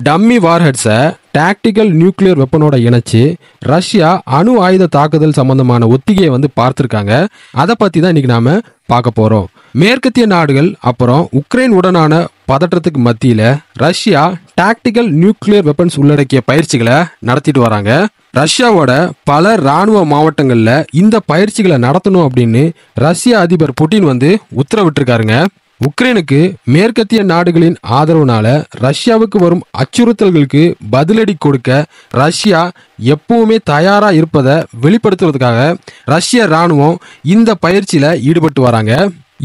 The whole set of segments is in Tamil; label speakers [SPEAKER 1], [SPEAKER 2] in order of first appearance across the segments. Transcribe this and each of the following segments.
[SPEAKER 1] டம்மி வார்ஹெட்ஸை டாக்டிக்கல் நியூக்ளியர் வெப்பனோட இணைச்சு ரஷ்யா அணு ஆயுத தாக்குதல் சம்பந்தமான ஒத்திகையை வந்து பார்த்துருக்காங்க. அதை பற்றி தான் இன்னைக்கு நாம பார்க்க போறோம். மேற்கத்திய நாடுகள் அப்புறம் உக்ரைன் உடனான பதற்றத்துக்கு மத்தியில ரஷ்யா டாக்டிக்கல் நியூக்ளியர் வெப்பன்ஸ் உள்ளடக்கிய பயிற்சிகளை நடத்திட்டு வராங்க. ரஷ்யாவோட பல ராணுவ மாவட்டங்கள்ல இந்த பயிற்சிகளை நடத்தணும் அப்படின்னு ரஷ்ய அதிபர் புட்டின் வந்து உத்தரவிட்டிருக்காருங்க. உக்ரைனுக்கு மேற்கத்திய நாடுகளின் ஆதரவுனால ரஷ்யாவுக்கு வரும் அச்சுறுத்தல்களுக்கு பதிலடி கொடுக்க ரஷ்யா எப்பவுமே தயாரா இருப்பதை வெளிப்படுத்துவதற்காக ரஷ்ய ராணுவம் இந்த பயிற்சியில ஈடுபட்டு வராங்க.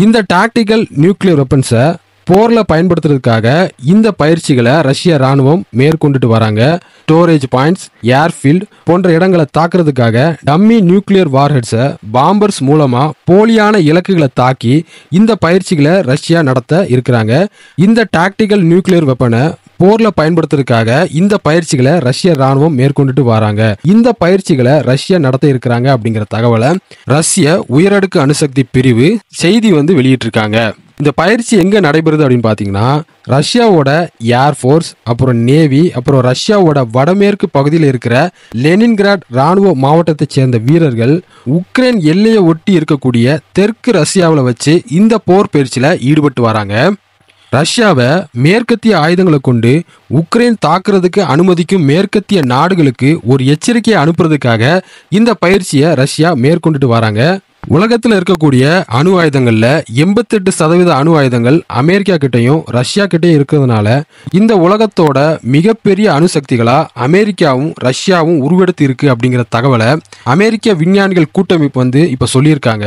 [SPEAKER 1] இந்த டாக்டிக்கல் நியூக்ளியர் வெப்பன்ஸை போர்ல பயன்படுத்துறதுக்காக இந்த பயிற்சிகளை ரஷ்ய ராணுவம் மேற்கொண்டுட்டு வராங்க. ஸ்டோரேஜ் பாயிண்ட்ஸ், ஏர்ஃபீல்ட் போன்ற இடங்களை தாக்குறதுக்காக டம்மி நியூக்ளியர் வார்ஹெட்ஸை பாம்பர்ஸ் மூலமா போலியான இலக்குகளை தாக்கி இந்த பயிற்சிகளை ரஷ்யா நடத்த இருக்கிறாங்க. இந்த டாக்டிக்கல் நியூக்ளியர் வெப்பனை போர்ல பயன்படுத்துறதுக்காக இந்த பயிற்சிகளை ரஷ்ய ராணுவம் மேற்கொண்டுட்டு வராங்க. இந்த பயிற்சிகளை ரஷ்யா நடத்த இருக்கிறாங்க அப்படிங்கிற தகவலை ரஷ்ய உயரடுக்கு அணுசக்தி பிரிவு செய்தி வந்து வெளியிட்டிருக்காங்க. இந்த பயிற்சி எங்க நடைபெறுது அப்படின்னு பாத்தீங்கன்னா ரஷ்யாவோட ஏர்ஃபோர்ஸ், அப்புறம் நேவி, அப்புறம் ரஷ்யாவோட வடமேற்கு பகுதியில் இருக்கிற லெனின்கிராட் ராணுவ மாவட்டத்தை சேர்ந்த வீரர்கள் உக்ரைன் எல்லையை ஒட்டி இருக்கக்கூடிய தெற்கு ரஷ்யாவில் வச்சு இந்த போர் பயிற்சியில ஈடுபட்டு வராங்க. ரஷ்யாவை மேற்கத்திய ஆயுதங்களை கொண்டு உக்ரைன் தாக்குறதுக்கு அனுமதிக்கும் மேற்கத்திய நாடுகளுக்கு ஒரு எச்சரிக்கையை அனுப்புறதுக்காக இந்த பயிற்சியை ரஷ்யா மேற்கொண்டுட்டு வராங்க. உலகத்தில் இருக்கக்கூடிய அணு ஆயுதங்கள்ல 88% அணு ஆயுதங்கள் அமெரிக்கா கிட்டையும் ரஷ்யா கிட்டையும் இருக்கிறதுனால இந்த உலகத்தோட மிகப்பெரிய அணுசக்திகளா அமெரிக்காவும் ரஷ்யாவும் உருவெடுத்து இருக்கு அப்படிங்கிற தகவலை அமெரிக்க விஞ்ஞானிகள் கூட்டமைப்பு வந்து இப்ப சொல்லியிருக்காங்க.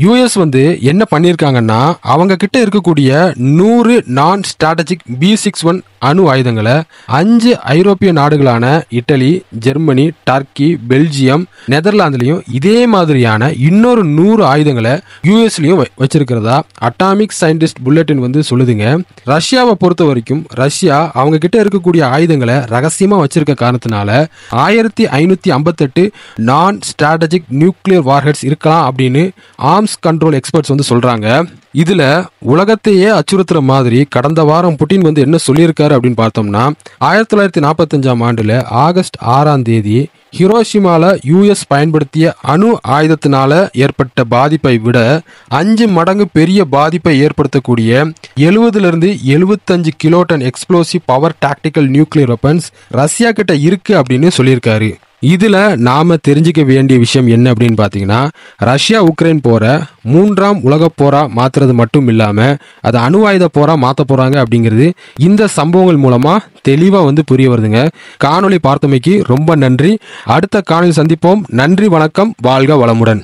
[SPEAKER 1] யுஎஸ் வந்து என்ன பண்ணியிருக்காங்கன்னா அவங்க கிட்ட இருக்கக்கூடிய 100 நான் ஸ்ட்ராட்டஜிக் B61 அணு ஆயுதங்களை 5 ஐரோப்பிய நாடுகளான இட்டலி, ஜெர்மனி, டர்க்கி, பெல்ஜியம், நெதர்லாந்துலயும் இதே மாதிரியான இன்னொரு 100 ஆயுதங்களை யுஎஸ்லயும் வச்சிருக்கிறதா அட்டாமிக் சயின்டிஸ்ட் புல்லட்டின் வந்து சொல்லுதுங்க. ரஷ்யாவை பொறுத்த வரைக்கும் ரஷ்யா அவங்க கிட்ட இருக்கக்கூடிய ஆயுதங்களை ரகசியமா வச்சிருக்க காரணத்தினால 1558 நான் ஸ்ட்ராட்டஜிக் நியூக்ளியர் வார்ஹெட்ஸ் இருக்கலாம் அப்படின்னு ஆர்ம்ஸ் கண்ட்ரோல் எக்ஸ்பர்ட்ஸ் வந்து சொல்றாங்க. இதுல உலகத்தையே அச்சுறுத்துற மாதிரி கடந்த வாரம் புட்டின் வந்து என்ன சொல்லியிருக்காரு அப்படின்னு பார்த்தோம்னா 1945ஆம் ஆண்டுல ஆகஸ்ட் 6ஆம் தேதி ஹிரோஷிமால யுஎஸ் பயன்படுத்திய அணு ஆயுதத்தினால ஏற்பட்ட பாதிப்பை விட 5 மடங்கு பெரிய பாதிப்பை ஏற்படுத்தக்கூடிய 70-75 kiloton explosive power tactical nuclear weapons Russia கிட்ட இருக்கு அப்படின்னு சொல்லியிருக்காரு. இதுல நாம தெரிஞ்சுக்க வேண்டிய விஷயம் என்ன அப்படின்னு பாத்தீங்கன்னா ரஷ்யா உக்ரைன் போற 3ஆம் உலக போரா மாத்துறது மட்டும் இல்லாம அது அணு ஆயுத போரா மாத்த போறாங்க அப்படிங்கிறது இந்த சம்பவங்கள் மூலமா தெளிவா வந்து புரிய வருதுங்க. காணொளி பார்த்தமைக்கு ரொம்ப நன்றி. அடுத்த காணொளி சந்திப்போம். நன்றி, வணக்கம், வாழ்க வளமுடன்.